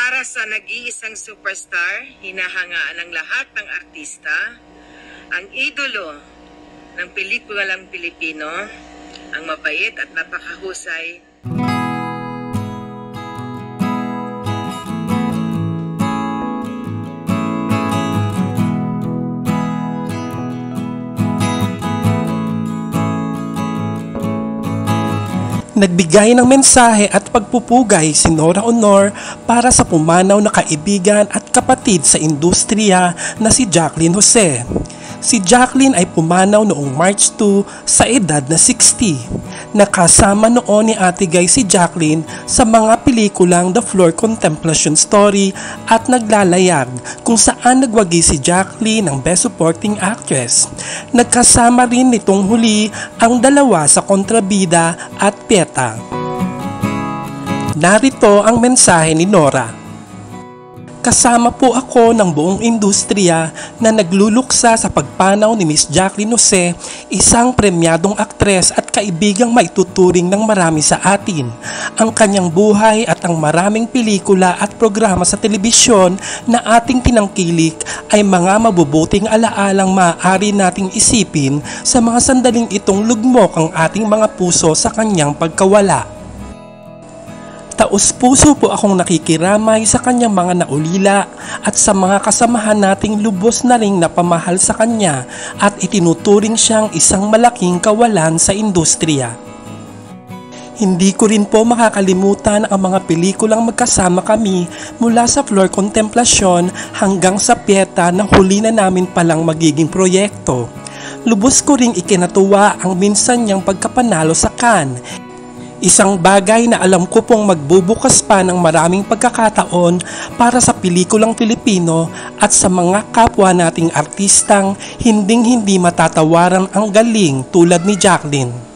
Para sa nag-iisang superstar, hinahangaan ng lahat ng artista, ang idolo ng pelikulang Pilipino, ang mabait at napakahusay. Nagbigay ng mensahe at pagpupugay si Nora Honor para sa pumanaw na kaibigan at kapatid sa industriya na si Jacqueline Jose. Si Jacqueline ay pumanaw noong March 2 sa edad na 60. Nakasama noon ni Ate Guy si Jacqueline sa mga pelikulang The Floor Contemplation Story at Naglalayag, kung saan nagwagi si Jacqueline ng Best Supporting Actress. Nagkasama rin nitong huli ang dalawa sa Kontrabida at Pieta. Narito ang mensahe ni Nora. Kasama po ako ng buong industriya na nagluluksa sa pagpanaw ni Miss Jacqueline Jose, isang premyadong aktres at kaibigang maituturing ng marami sa atin. Ang kanyang buhay at ang maraming pelikula at programa sa telebisyon na ating tinangkilik ay mga mabubuting alaalang maaari nating isipin sa mga sandaling itong lugmok ang ating mga puso sa kanyang pagkawala. Taos-puso po akong nakikiramay sa kanyang mga naulila at sa mga kasamahan nating lubos na ring napamahal sa kanya at itinuturing siyang isang malaking kawalan sa industriya. Hindi ko rin po makakalimutan ang mga pelikulang magkasama kami mula sa Floor Contemplation hanggang sa Pieta na huli na namin palang magiging proyekto. Lubos ko ring ikinatuwa ang minsan niyang pagkapanalo sa Cannes. Isang bagay na alam ko pong magbubukas pa ng maraming pagkakataon para sa pelikulang Pilipino at sa mga kapwa nating artistang hinding-hindi matatawaran ang galing tulad ni Jacqueline.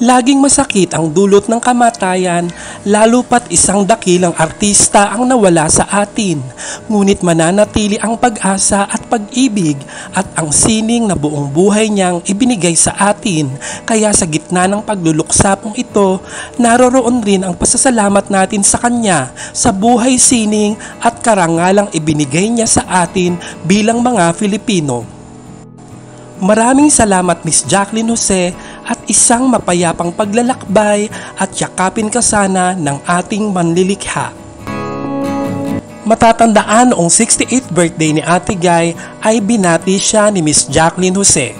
Laging masakit ang dulot ng kamatayan, lalo pat isang dakilang artista ang nawala sa atin. Ngunit mananatili ang pag-asa at pag-ibig at ang sining na buong buhay niyang ibinigay sa atin. Kaya sa gitna ng pagluluksapong ito, naroroon rin ang pasasalamat natin sa kanya sa buhay, sining at karangalang ibinigay niya sa atin bilang mga Filipino. Maraming salamat Miss Jacqueline Jose at isang mapayapang paglalakbay at yakapin ka sana ng ating manlilikha. Matatandaan noong 68th birthday ni Ate Guy ay binati siya ni Miss Jacqueline Jose.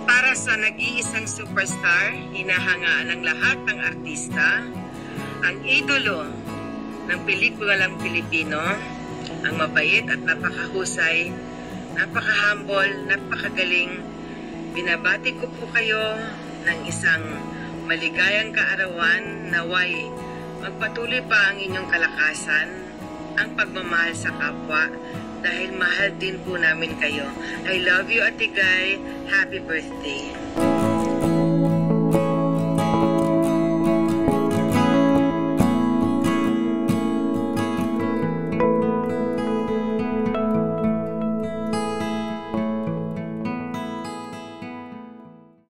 Para sa nag-iisang superstar, hinahangaan ng lahat ng artista, ang idolo ng pelikulang Pilipino, ang mabait at napakahusay, napaka-humble, napakagaling. Binabati ko po kayo ng isang maligayang kaarawan. Naway magpatuloy pa ang inyong kalakasan, ang pagmamahal sa kapwa, dahil mahal din po namin kayo. I love you, Ate Guy. Happy birthday.